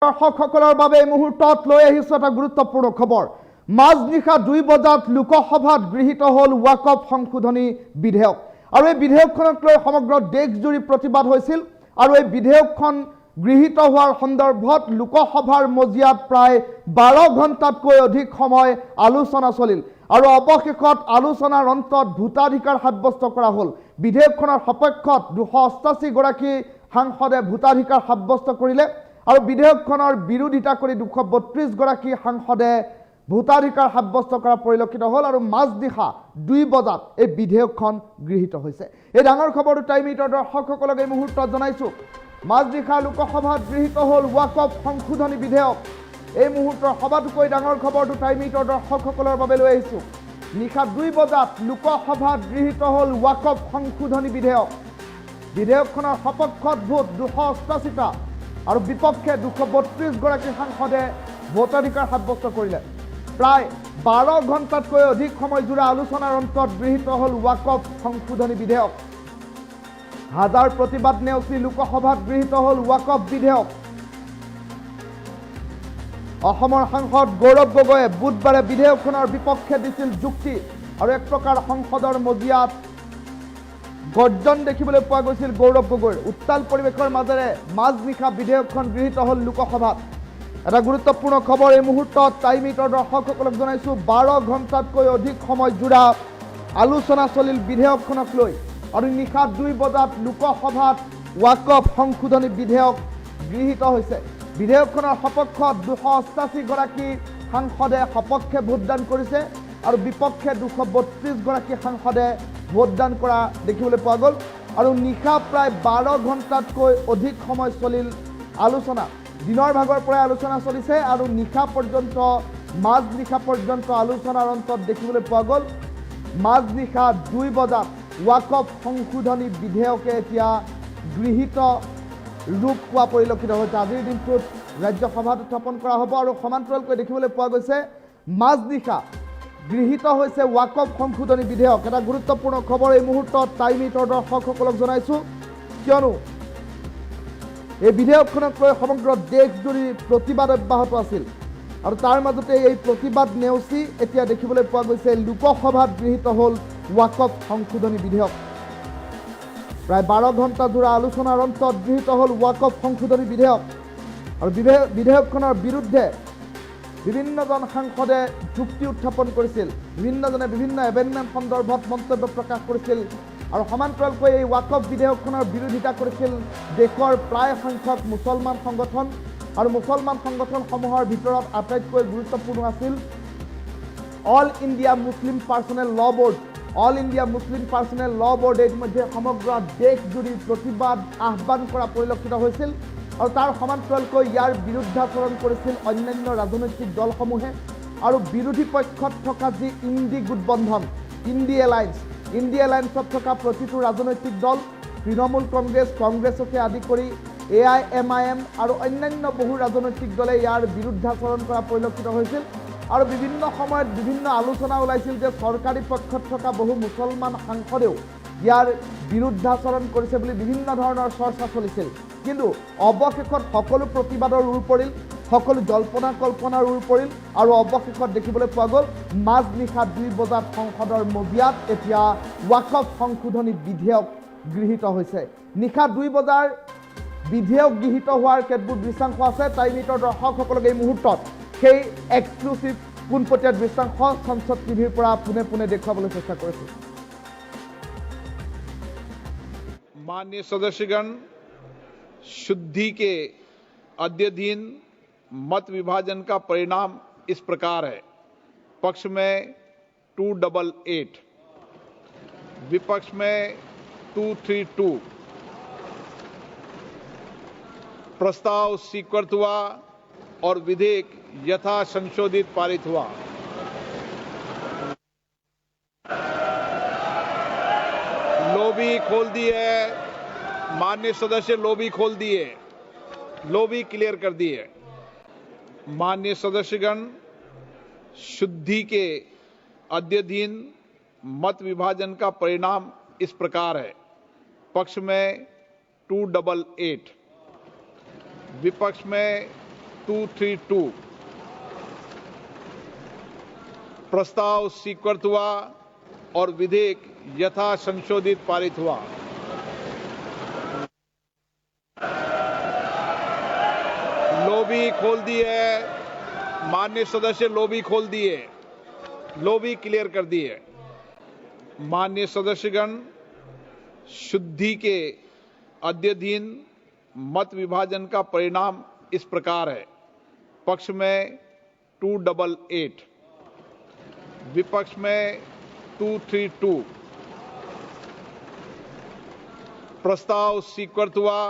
দৰ্শকসকলৰ বাবে এই মুহূৰ্তত লৈ আহিছো এটা গুৰুত্বপূৰ্ণ খবৰ। মাজনিশা 2 বজাত লোকসভাত গৃহীত হ'ল ৱাকফ সংশোধনী বিধেয়ক আৰু এই বিধেয়কখনক লৈ সমগ্ৰ দেশজুৰি প্ৰতিবাদ হৈছিল আৰু এই বিধেয়কখন গৃহীত হোৱাৰ সন্দৰ্ভত লোকসভাৰ মজিয়াত প্ৰায় 12 ঘণ্টাতকৈ অধিক সময় আলোচনা চলিল আৰু অৱশেষত আলোচনাৰ অন্তত ভোটাধিকাৰ সাব্যস্ত কৰা হ'ল। বিধেয়কখনৰ সপক্ষত 288 গৰাকী সাংসদে ভোটাধিকাৰ সাব্যস্ত কৰিলে আৰু বিধেয়কখনৰ বিৰোধিতা কৰি 232 গৰাকী সাংসদে ভোটাধিকাৰ সাব্যস্ত কৰা পৰিলক্ষিত হ'ল আৰু মাজনিশা 2 বজাত এই বিধেয়কখন গৃহীত হৈছে। এই ডাঙৰ খবৰটো টাইম মিটৰ দৰ্শকসকলক এই মুহূৰ্তত জনাইছোঁ। মাজনিশা লোকসভাত গৃহীত হ'ল ৱাকফ সংশোধনী বিধেয়ক। এই মুহূৰ্তৰ সবাতোকৈ ডাঙৰ খবৰটো টাইম মিটৰ দৰ্শকসকলৰ বাবে লৈ আহিছোঁ। নিশা 2 বজাত লোকসভাত গৃহীত হ'ল ৱাকফ সংশোধনী বিধেয়ক। বিধেয়কখনৰ সপক্ষত ভোট 288টা আৰু বিপক্ষে 232 গৰাকী সাংসদে ভোটাধিকাৰ সাব্যস্ত কৰিলে। প্ৰায় 12 ঘণ্টাতকৈ অধিক সময় জোৰা আলোচনাৰ অন্তত গৃহীত হ'ল ৱাকফ সংশোধনী বিধেয়ক। হাজাৰ প্ৰতিবাদ নেওচি লোকসভাত গৃহীত হ'ল ৱাকফ বিধেয়ক। অসমৰ সাংসদ গৌৰৱ গগৈয়ে বুধবাৰে বিধেয়কখনৰ বিপক্ষে দিছিল যুক্তি আৰু এক প্ৰকাৰ সংসদৰ মজিয়াত গৰ্জন দেখিবলৈ পোৱা গৈছিল গৌৰৱ গগৈৰ। উত্তাল পৰিৱেশৰ মাজেৰে মাজনিশা বিধেয়কখন গৃহীত হ'ল লোকসভাত। এটা গুৰুত্বপূৰ্ণ খবৰ এই মুহূৰ্তত টাইম মিটৰ দৰ্শকসকলক জনাইছোঁ। 12 ঘণ্টাতকৈ অধিক সময় জোৰা আলোচনা চলিল বিধেয়কখনক লৈ আৰু নিশা 2 বজাত লোকসভাত ৱাকফ সংশোধনী বিধেয়ক গৃহীত হৈছে। বিধেয়কখনৰ সপক্ষত 288 গৰাকী সাংসদে সপক্ষে ভোটদান কৰিছে আৰু বিপক্ষে 232 গৰাকী সাংসদে ভোটদান কৰা দেখিবলৈ পোৱা গ'ল আৰু নিশা প্ৰায় 12 ঘণ্টাতকৈ অধিক সময় চলিল আলোচনা। দিনৰ ভাগৰ পৰাই আলোচনা চলিছে আৰু নিশা পৰ্যন্ত মাজনিশা পৰ্যন্ত আলোচনাৰ অন্তত দেখিবলৈ পোৱা গ'ল মাজনিশা 2 বজাত ৱাকফ সংশোধনী বিধেয়কে এতিয়া গৃহীত ৰূপ পোৱা পৰিলক্ষিত হৈছে। আজিৰ দিনটোত ৰাজ্যসভাত উত্থাপন কৰা হ'ব আৰু সমান্তৰালকৈ দেখিবলৈ পোৱা গৈছে মাজনিশা গৃহীত হৈছে ৱাকফ সংশোধনী বিধেয়ক। এটা গুৰুত্বপূৰ্ণ খবৰ এই মুহূৰ্তত টাইম মিটৰ দৰ্শকসকলক জনাইছোঁ, কিয়নো এই বিধেয়কখনক লৈ সমগ্ৰ দেশজুৰি প্ৰতিবাদ অব্যাহত আছিল আৰু তাৰ মাজতে এই প্ৰতিবাদ নেওচি এতিয়া দেখিবলৈ পোৱা গৈছে লোকসভাত গৃহীত হ'ল ৱাকফ সংশোধনী বিধেয়ক। প্ৰায় 12 ঘণ্টা জোৰা আলোচনাৰ অন্তত গৃহীত হ'ল ৱাকফ সংশোধনী বিধেয়ক আৰু বিধেয়কখনৰ বিৰুদ্ধে বিভিন্নজন সাংসদে যুক্তি উত্থাপন কৰিছিল। বিভিন্নজনে বিভিন্ন এমেণ্ডমেণ্ট সন্দৰ্ভত মন্তব্য প্ৰকাশ কৰিছিল আৰু সমান্তৰালকৈ এই ৱাকফ বিধেয়কখনৰ বিৰোধিতা কৰিছিল দেশৰ প্ৰায় সংখ্যক মুছলমান সংগঠন আৰু মুছলমান সংগঠনসমূহৰ ভিতৰত আটাইতকৈ গুৰুত্বপূৰ্ণ আছিল All India Muslim Personal Law Board. All India Muslim Personal Law বৰ্ডে ইতিমধ্যে সমগ্ৰ দেশজুৰি প্ৰতিবাদ আহ্বান কৰা পৰিলক্ষিত হৈছিল আৰু তাৰ সমান্তৰালকৈ ইয়াৰ বিৰুদ্ধাচৰণ কৰিছিল অন্যান্য ৰাজনৈতিক দলসমূহে আৰু বিৰোধী পক্ষত থকা যি ইণ্ডি গোটবন্ধন ইণ্ডি এলায়েন্সত থকা প্ৰতিটো ৰাজনৈতিক দল তৃণমূল কংগ্ৰেছকে আদি কৰি AIMIM আৰু অন্যান্য বহু ৰাজনৈতিক দলে ইয়াৰ বিৰুদ্ধাচৰণ কৰা পৰিলক্ষিত হৈছিল আৰু বিভিন্ন সময়ত বিভিন্ন আলোচনা ওলাইছিল যে চৰকাৰী পক্ষত থকা বহু মুছলমান সাংসদেও ইয়াৰ বিৰুদ্ধাচৰণ কৰিছে বুলি বিভিন্ন ধৰণৰ চৰ্চা চলিছিল। কিন্তু অৱশেষত সকলো প্ৰতিবাদৰ ওৰ পৰিল, সকলো জল্পনা কল্পনাৰ ওৰ পৰিল আৰু অৱশেষত দেখিবলৈ পোৱা গ'ল মাজনিশা 2 বজাত সংসদৰ মজিয়াত এতিয়া ৱাকফ সংশোধনী বিধেয়ক গৃহীত হৈছে। নিশা 2 বজাৰ বিধেয়ক গৃহীত হোৱাৰ কেতবোৰ দৃশ্যাংশ আছে। টাইম মিটৰ দৰ্শকসকলক এই মুহূৰ্তত সেই এক্সক্লুচিভ পোনপটীয়া দৃশ্যাংশ সংসদ টিভিৰ পৰা পোনে দেখুৱাবলৈ চেষ্টা কৰিছোঁ। माननीय सदस्यगण, शुद्धि के अद्यतन मत विभाजन का परिणाम इस प्रकार है। पक्ष में 288, विपक्ष में 232। प्रस्ताव स्वीकृत हुआ और विधेयक यथा संशोधित पारित हुआ। लॉबी खोल दी है माननीय सदस्य, लॉबी खोल दिए, लॉबी क्लियर कर दी है। माननीय सदस्यगण, शुद्धि के अद्यतन मत विभाजन का परिणाम इस प्रकार है। पक्ष में 288, विपक्ष में 232 प्रस्ताव स्वीकृत हुआ और विधेयक यथा संशोधित पारित हुआ। लॉबी खोल दी है माननीय सदस्य, लॉबी खोल दी है, लॉबी क्लियर कर दी है। माननीय सदस्यगण, शुद्धि के अध्ययन मत विभाजन का परिणाम इस प्रकार है। पक्ष में 288, विपक्ष में 232 प्रस्ताव स्वीकृत हुआ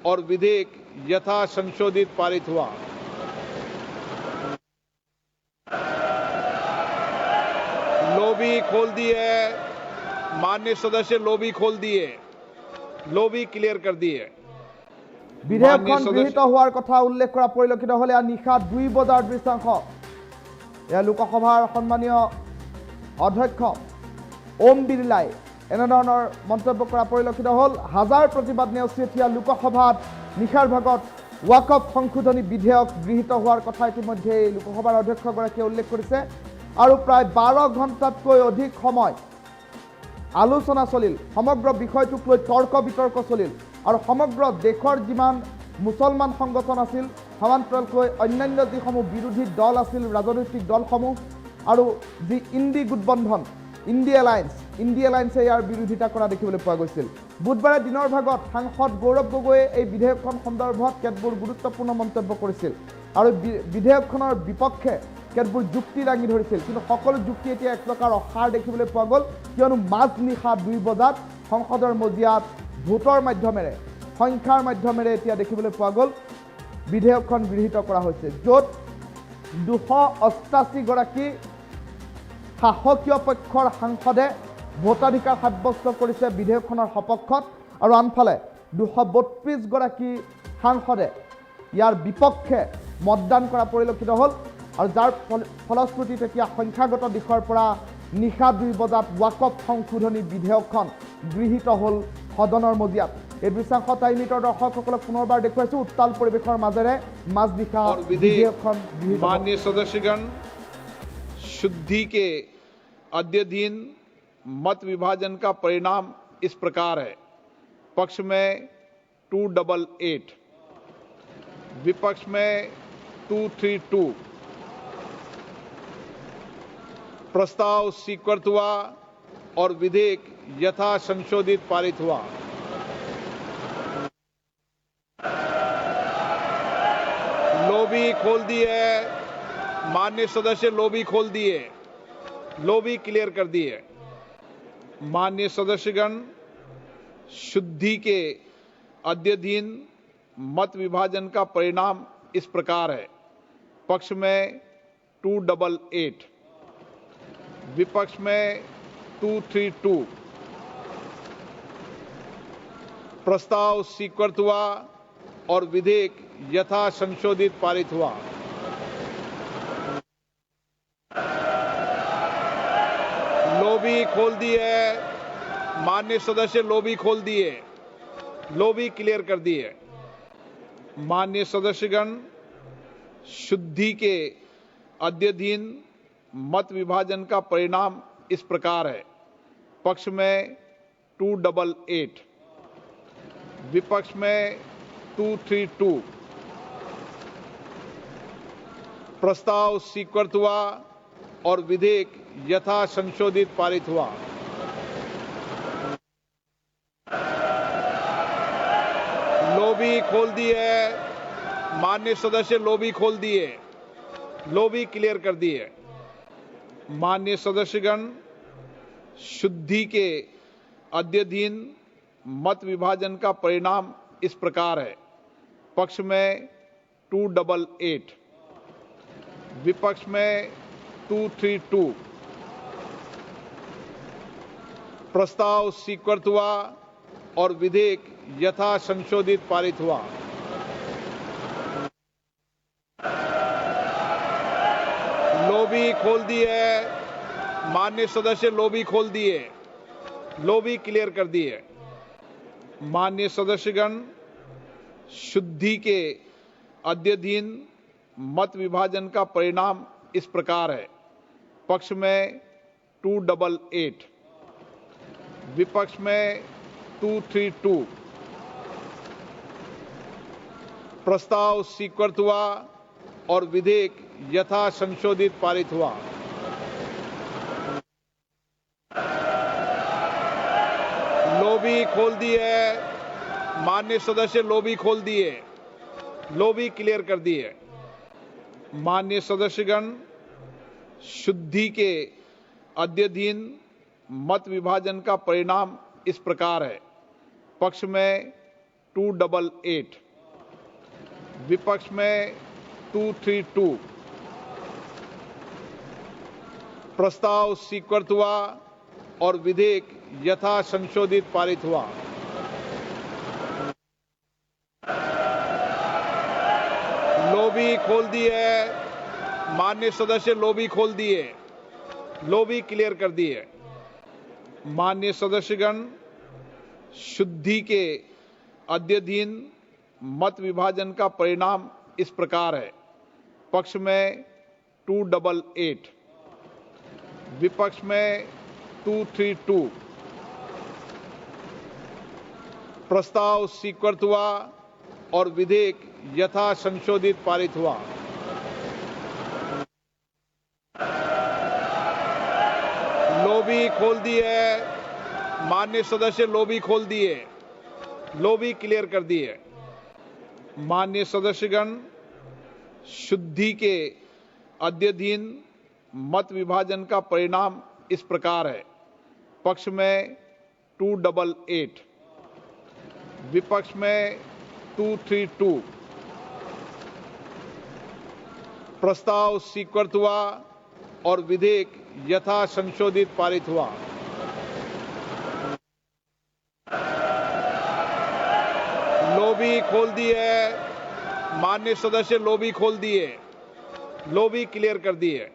और विधेयक यथा संशोधित पारित हुआ। लॉबी खोल दी है माननीय सदस्य, लॉबी खोल दी है, लॉबी क्लियर कर दी है। বিধেয়কখন গৃহীত হোৱাৰ কথা উল্লেখ কৰা পৰিলক্ষিত হ'লে নিশা 2 বজাৰ দৃশ্যাংশ। এয়া লোকসভাৰ সন্মানীয় অধ্যক্ষ ওম বিৰলাই এনেধৰণৰ মন্তব্য কৰা পৰিলক্ষিত হ'ল। হাজাৰ প্ৰতিবাদ নেওচি এতিয়া লোকসভাত নিশাৰ ভাগত ৱাকফ সংশোধনী বিধেয়ক গৃহীত হোৱাৰ কথা ইতিমধ্যে লোকসভাৰ অধ্যক্ষগৰাকীয়ে উল্লেখ কৰিছে আৰু প্ৰায় 12 ঘণ্টাতকৈ অধিক সময় আলোচনা চলিল। সমগ্ৰ বিষয়টোক লৈ তৰ্ক বিতৰ্ক চলিল আৰু সমগ্ৰ দেশৰ যিমান মুছলমান সংগঠন আছিল, সমান্তৰালকৈ অন্যান্য যিসমূহ বিৰোধী দল আছিল, ৰাজনৈতিক দলসমূহ আৰু যি ইণ্ডি গোটবন্ধন, ইণ্ডি এলায়েন্সে ইয়াৰ বিৰোধিতা কৰা দেখিবলৈ পোৱা গৈছিল। বুধবাৰে দিনৰ ভাগত সাংসদ গৌৰৱ গগৈয়ে এই বিধেয়কখন সন্দৰ্ভত কেতবোৰ গুৰুত্বপূৰ্ণ মন্তব্য কৰিছিল আৰু বিধেয়কখনৰ বিপক্ষে কেতবোৰ যুক্তি দাঙি ধৰিছিল। কিন্তু সকলো যুক্তি এতিয়া এক প্ৰকাৰ অসাৰ দেখিবলৈ পোৱা গ'ল, কিয়নো মাজনিশা 2 বজাত সংসদৰ মজিয়াত ভোটৰ মাধ্যমেৰে, সংখ্যাৰ মাধ্যমেৰে এতিয়া দেখিবলৈ পোৱা গ'ল বিধেয়কখন গৃহীত কৰা হৈছে, য'ত 288 গৰাকী শাসকীয় পক্ষৰ সাংসদে ভোটাধিকাৰ সাব্যস্ত কৰিছে বিধেয়কখনৰ সপক্ষত আৰু আনফালে 232 গৰাকী সাংসদে ইয়াৰ বিপক্ষে মতদান কৰা পৰিলক্ষিত হ'ল আৰু যাৰ ফলশ্ৰুতিত এতিয়া সংখ্যাগত দিশৰ পৰা নিশা 2 বজাত ৱাকফ সংশোধনী বিধেয়কখন গৃহীত হ'ল সদনৰ মজিয়াত। এই দৃশ্যাংশ টাইমিটৰ দৰ্শকসকলক পুনৰবাৰ দেখুৱাইছোঁ উত্তাল পৰিৱেশৰ মাজেৰে মাজনিশা বিধেয়কখন গৃহীত। माननीय सदस्यगण, शुद्धि के अध्ययन मत विभाजन का परिणाम इस प्रकार है। पक्ष में 288, विपक्ष में 232 प्रस्ताव स्वीकृत हुआ और विधेयक यथा संशोधित पारित हुआ। लॉबी खोल दी है माननीय सदस्य, लॉबी खोल दी है, लॉबी क्लियर कर दी है। माननीय सदस्यगण, शुद्धि के अध्ययन मत विभाजन का परिणाम इस प्रकार है। पक्ष में 288, विपक्ष में 232 प्रस्ताव स्वीकृत हुआ और विधेयक यथा संशोधित पारित हुआ। लॉबी खोल दी है माननीय सदस्य, लॉबी खोल दी है, लॉबी क्लियर कर दी है। माननीय सदस्यगण, शुद्धि के अध्ययन मत विभाजन का परिणाम इस प्रकार है। पक्ष में 288, विपक्ष में 232 प्रस्ताव स्वीकृत हुआ और विधेयक यथा संशोधित पारित हुआ। लॉबी खोल दी है माननीय सदस्य, लॉबी खोल दी है, लॉबी क्लियर कर दी है। माननीय सदस्यगण, शुद्धि के अध्ययन मत विभाजन का परिणाम इस प्रकार है। पक्ष में 288, विपक्ष में 232 प्रस्ताव स्वीकृत हुआ और विधेयक यथा संशोधित पारित हुआ। लॉबी खोल दी है माननीय सदस्य, लॉबी खोल दी है, लॉबी क्लियर कर दी है। माननीय सदस्यगण, शुद्धि के अध्ययन मत विभाजन का परिणाम इस प्रकार है। पक्ष में 288, विपक्ष में 232। प्रस्ताव स्वीकृत हुआ और विधेयक यथा संशोधित पारित हुआ। लॉबी खोल दी है, माननीय सदस्य लॉबी खोल दिए, लॉबी क्लियर कर दी है। माननीय सदस्यगण, शुद्धि के अध्ययन मत विभाजन का परिणाम इस प्रकार है। पक्ष में 288, विपक्ष में 232। प्रस्ताव स्वीकृत हुआ और विधेयक यथा संशोधित पारित हुआ। लॉबी खोल दी है, माननीय सदस्य लॉबी खोल दिए, लॉबी क्लियर कर दी है। माननीय सदस्यगण, शुद्धि के अध्ययन मत विभाजन का परिणाम इस प्रकार है। पक्ष में 288, विपक्ष में 232। प्रस्ताव स्वीकृत हुआ और विधेयक यथा संशोधित पारित हुआ। लॉबी खोल दी है, माननीय सदस्य लॉबी खोल दिए, लॉबी क्लियर कर दी है। माननीय सदस्यगण, शुद्धि के अध्ययन मत विभाजन का परिणाम इस प्रकार है। पक्ष में 288, विपक्ष में 232। प्रस्ताव स्वीकृत हुआ और विधेयक यथा संशोधित पारित हुआ। लॉबी खोल दी है, माननीय सदस्य लॉबी खोल दिए, लॉबी क्लियर कर दी है।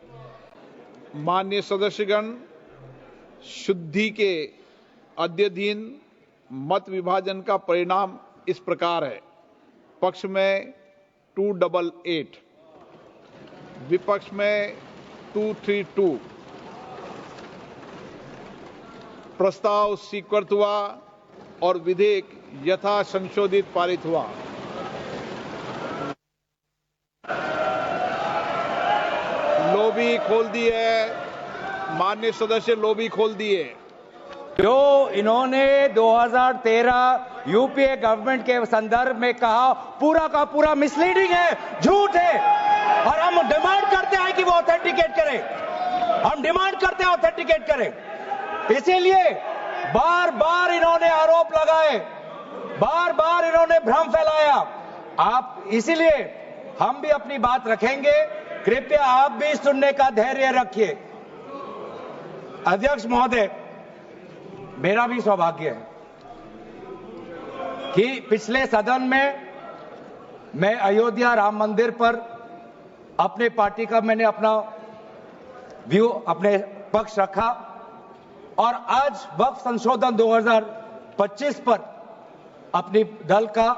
माननीय सदस्यगण, शुद्धि के अध्ययन मत विभाजन का परिणाम इस प्रकार है। पक्ष में 288, विपक्ष में 232। प्रस्ताव स्वीकृत हुआ और विधेयक यथा संशोधित पारित हुआ। लॉबी खोल दी है, माननीय सदस्य लॉबी खोल दिए। जो इन्होंने 2013 यूपीए गवर्नमेंट के संदर्भ में कहा, पूरा का पूरा मिसलीडिंग है, झूठ है। और हम डिमांड करते हैं कि वो ऑथेंटिकेट करें, हम डिमांड करते हैं ऑथेंटिकेट करें। इसीलिए बार बार इन्होंने आरोप लगाए, बार बार इन्होंने भ्रम फैलाया। आप इसीलिए हम भी अपनी बात रखेंगे, कृपया आप भी सुनने का धैर्य रखिए। अध्यक्ष महोदय, मेरा भी सौभाग्य है कि पिछले सदन में मैं अयोध्या राम मंदिर पर अपने पार्टी का मैंने अपना व्यू, अपने पक्ष रखा और आज वक्फ संशोधन 2025 पर अपनी दल का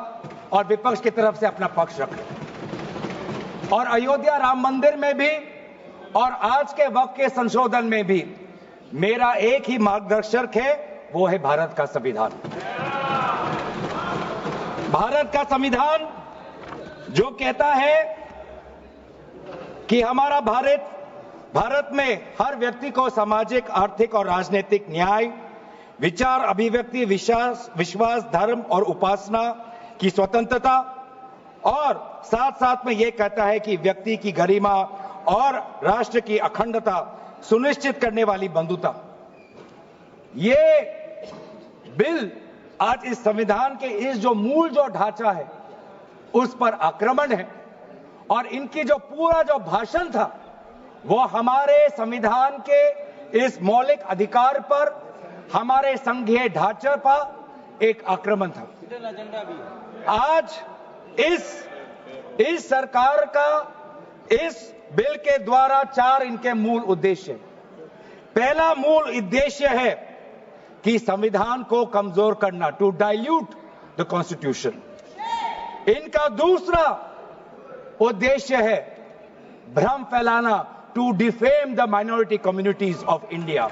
और विपक्ष की तरफ से अपना पक्ष रखा। और अयोध्या राम मंदिर में भी और आज के वक्फ के संशोधन में भी मेरा एक ही मार्गदर्शक है, वो है भारत का संविधान। भारत का संविधान जो कहता है कि हमारा भारत में हर व्यक्ति को सामाजिक, आर्थिक और राजनीतिक न्याय, विचार, अभिव्यक्ति, विश्वास, धर्म और उपासना की स्वतंत्रता और साथ साथ में यह कहता है कि व्यक्ति की गरिमा और राष्ट्र की अखंडता सुनिश्चित करने वाली बंधुता। ये बिल आज इस संविधान के इस जो मूल जो ढांचा है उस पर आक्रमण है और इनकी जो पूरा जो भाषण था वो हमारे संविधान के इस मौलिक अधिकार पर, हमारे संघीय ढांचे पर एक आक्रमण था। आज इस सरकार का इस बिल के द्वारा 4 इनके मूल उद्देश्य। पहला मूल उद्देश्य है कि संविधान को कमजोर करना, टू डाइल्यूट द कॉन्स्टिट्यूशन। इनका दूसरा उद्देश्य है भ्रम फैलाना, to defame the minority communities of India.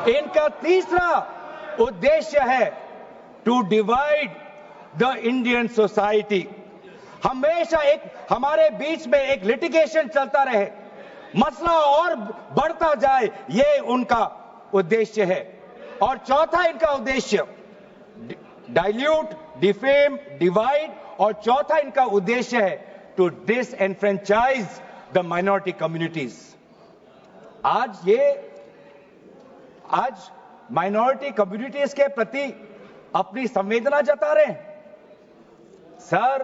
इनका तीसरा उद्देश्य है to divide the Indian society. हमेशा एक हमारे बीच में एक लिटिगेशन चलता रहे, मसला और बढ़ता जाए, ये उनका उद्देश्य है। और चौथा इनका उद्देश्य डाइल्यूट, डिफेम, डिवाइड, और चौथा इनका उद्देश्य है to disenfranchise the minority communities. आज माइनॉरिटी कम्युनिटीज के प्रति अपनी संवेदना जता रहे हैं। सर,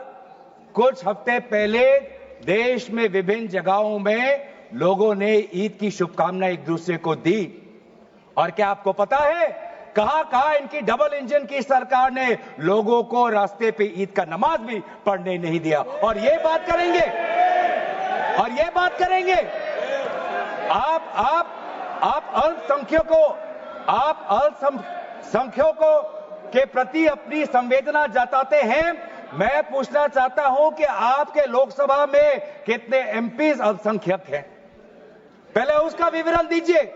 कुछ हफ्ते पहले देश में विभिन्न जगहों में लोगों ने ईद की शुभकामनाएं एक दूसरे को दी, और क्या आपको पता है कहां इनकी डबल इंजन की सरकार ने लोगों को रास्ते पे ईद का नमाज भी पढ़ने नहीं दिया। और ये बात करेंगे आप अल्पसंख्यकों के प्रति अपनी संवेदना जताते हैं। मैं पूछना चाहता हूं कि आपके लोकसभा में कितने एमपीज अल्पसंख्यक हैं? पहले उसका विवरण दीजिए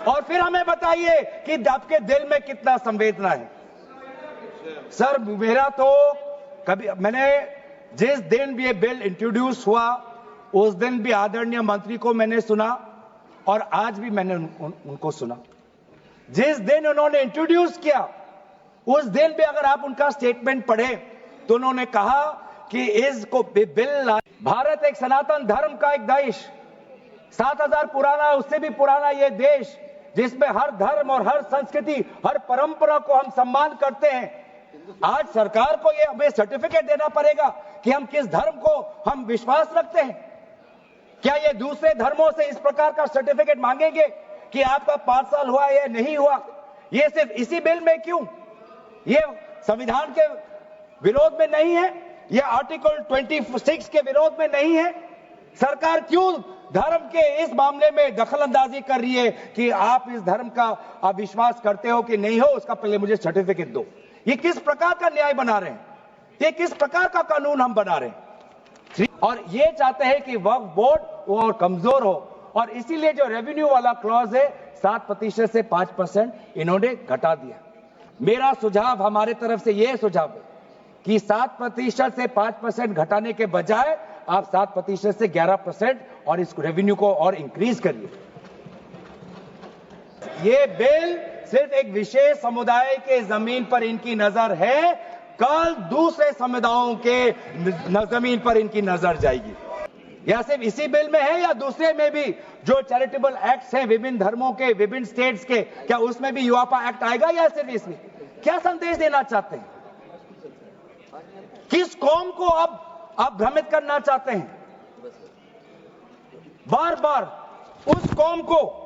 और फिर हमें बताइए कि आपके दिल में कितना संवेदना है। सर, मेरा तो मैंने जिस दिन भी ये बिल इंट्रोड्यूस हुआ उस दिन भी आदरणीय मंत्री को मैंने सुना, और आज भी मैंने उनको सुना। जिस दिन उन्होंने इंट्रोड्यूस किया उस दिन भी अगर आप उनका स्टेटमेंट पढ़े तो उन्होंने कहा कि इसको बिल, भारत एक सनातन धर्म का एक देश, 7000 पुराना, उससे भी पुराना ये देश, जिसमें हर धर्म और हर संस्कृति, हर परंपरा को हम सम्मान करते हैं। आज सरकार को ये हमें सर्टिफिकेट देना पड़ेगा कि हम किस धर्म को हम विश्वास रखते हैं। क्या ये दूसरे धर्मों से इस प्रकार का सर्टिफिकेट मांगेंगे कि आपका 5 साल हुआ या नहीं हुआ? ये सिर्फ इसी बिल में क्यों? ये संविधान के विरोध में नहीं है? ये आर्टिकल 26 के विरोध में नहीं है? सरकार क्यों धर्म के इस मामले में दखलंदाजी कर रही है कि आप इस धर्म का आप विश्वास करते हो कि नहीं हो, उसका पहले मुझे सर्टिफिकेट दो? ये किस प्रकार का न्याय बना रहे हैं? ये किस प्रकार का कानून हम बना रहे हैं? और ये चाहते हैं कि वक्फ बोर्ड वो और कमजोर हो, और इसीलिए जो रेवेन्यू वाला क्लॉज है 7% से 5% इन्होंने घटा दिया। मेरा सुझाव, हमारे तरफ से यह सुझाव है कि 7% से 5% घटाने के बजाय आप 7% से 11% और इस रेवेन्यू को और इंक्रीज करिए। ये बिल सिर्फ एक विशेष समुदाय के जमीन पर इनकी नजर है, कल दूसरे समुदायों के जमीन पर इनकी नजर जाएगी। या सिर्फ इसी बिल में है या दूसरे में भी जो चैरिटेबल एक्ट्स हैं विभिन्न धर्मों के, विभिन्न स्टेट्स के, क्या उसमें भी युवापा एक्ट आएगा या सिर्फ इसमें? क्या संदेश देना चाहते हैं? किस कौम को अब आप भ्रमित करना चाहते हैं? बार बार उस कौम को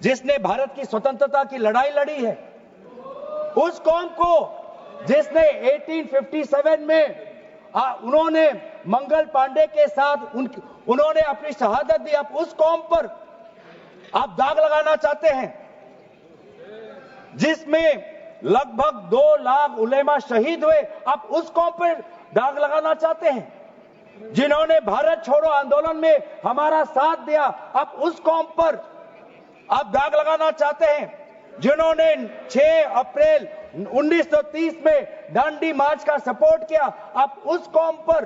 जिसने भारत की स्वतंत्रता की लड़ाई लड़ी है, उस कौम को जिसने 1857 में उन्होंने मंगल पांडे के साथ उन्होंने अपनी शहादत दी, आप उस कौम पर आप दाग लगाना चाहते हैं जिसमें लगभग 2 लाख उलेमा शहीद हुए, आप उस कौम पर दाग लगाना चाहते हैं जिन्होंने भारत छोड़ो आंदोलन में हमारा साथ दिया, आप उस कौम पर आप दाग लगाना चाहते हैं जिन्होंने 6 अप्रैल 1930 में दांडी मार्च का सपोर्ट किया, आप उस कौम पर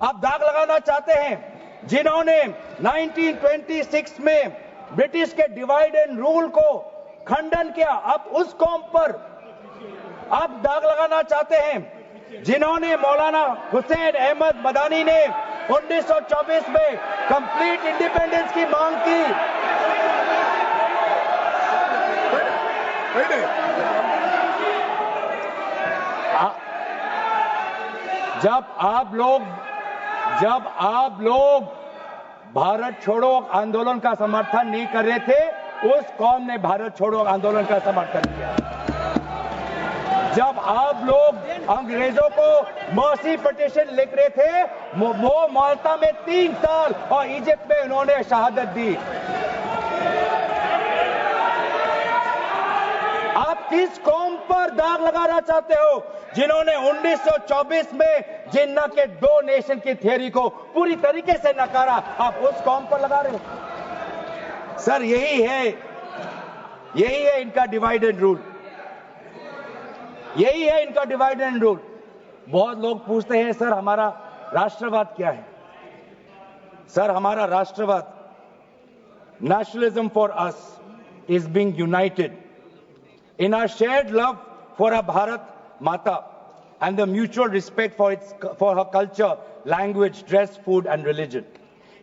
आप दाग लगाना चाहते हैं जिन्होंने 1926 में ब्रिटिश के डिवाइड एंड रूल को खंडन किया, आप उस कौम पर आप दाग लगाना चाहते हैं जिन्होंने मौलाना हुसैन अहमद मदानी ने 1924 में कंप्लीट इंडिपेंडेंस की मांग की। जब आप लोग भारत छोड़ो आंदोलन का समर्थन नहीं कर रहे थे, उस कौम ने भारत छोड़ो आंदोलन का समर्थन किया। जब आप लोग अंग्रेजों को मर्सी पिटीशन लिख रहे थे, वो माल्टा में 3 साल और इजिप्ट में उन्होंने शहादत दी। आप किस कौम पर दाग लगाना चाहते हो जिन्होंने 1924 में जिन्ना के 2 नेशन की थियरी को पूरी तरीके से नकारा? आप उस कौम पर लगा रहे हो। सर यही है इनका डिवाइड एंड रूल। यही है इनका डिवाइड एंड रूल। बहुत लोग पूछते हैं सर हमारा राष्ट्रवाद क्या है? सर हमारा राष्ट्रवाद, nationalism for us is being united in our shared love for our Bharat Mata and the mutual respect for her culture, language, dress, food and religion.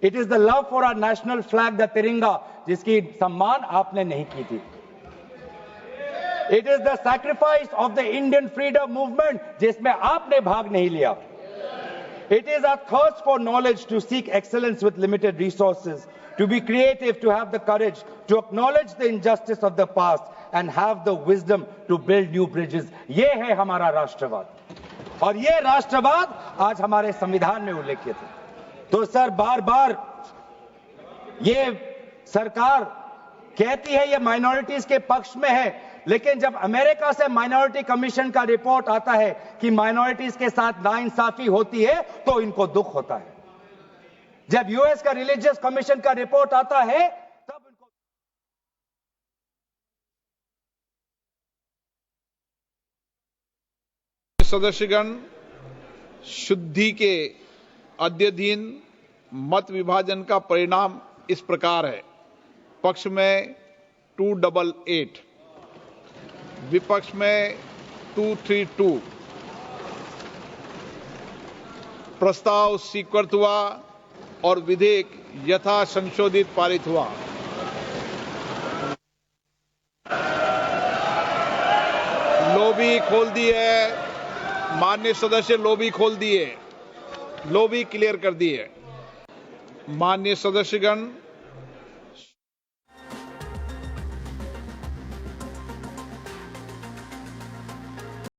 It is the love for our national flag, the Tiringa, जिसकी सम्मान आपने नहीं की थी. It is the sacrifice of the Indian freedom movement, जिसमें आपने भाग नहीं लिया. It is our thirst for knowledge, to seek excellence with limited resources, to be creative, to have the courage, to acknowledge the injustice of the past and have the wisdom to build new bridges. ये है हमारा राष्ट्रवाद, और ये राष्ट्रवाद आज हमारे संविधान में उल्लेखित है. तो सर बार बार ये सरकार कहती है ये माइनॉरिटीज के पक्ष में है, लेकिन जब अमेरिका से माइनॉरिटी कमीशन का रिपोर्ट आता है कि माइनॉरिटीज के साथ नाइंसाफी होती है तो इनको दुख होता है. जब यूएस का रिलीजियस कमीशन का रिपोर्ट आता है तब इनको सदस्यगण शुद्धि के अद्यतन मत विभाजन का परिणाम इस प्रकार है. पक्ष में 288, विपक्ष में 232. प्रस्ताव स्वीकृत हुआ और विधेयक यथा संशोधित पारित हुआ. लॉबी खोल दी है माननीय सदस्य, लॉबी खोल दी है, लॉबी क्लियर कर दी है. माननीय सदस्यगण,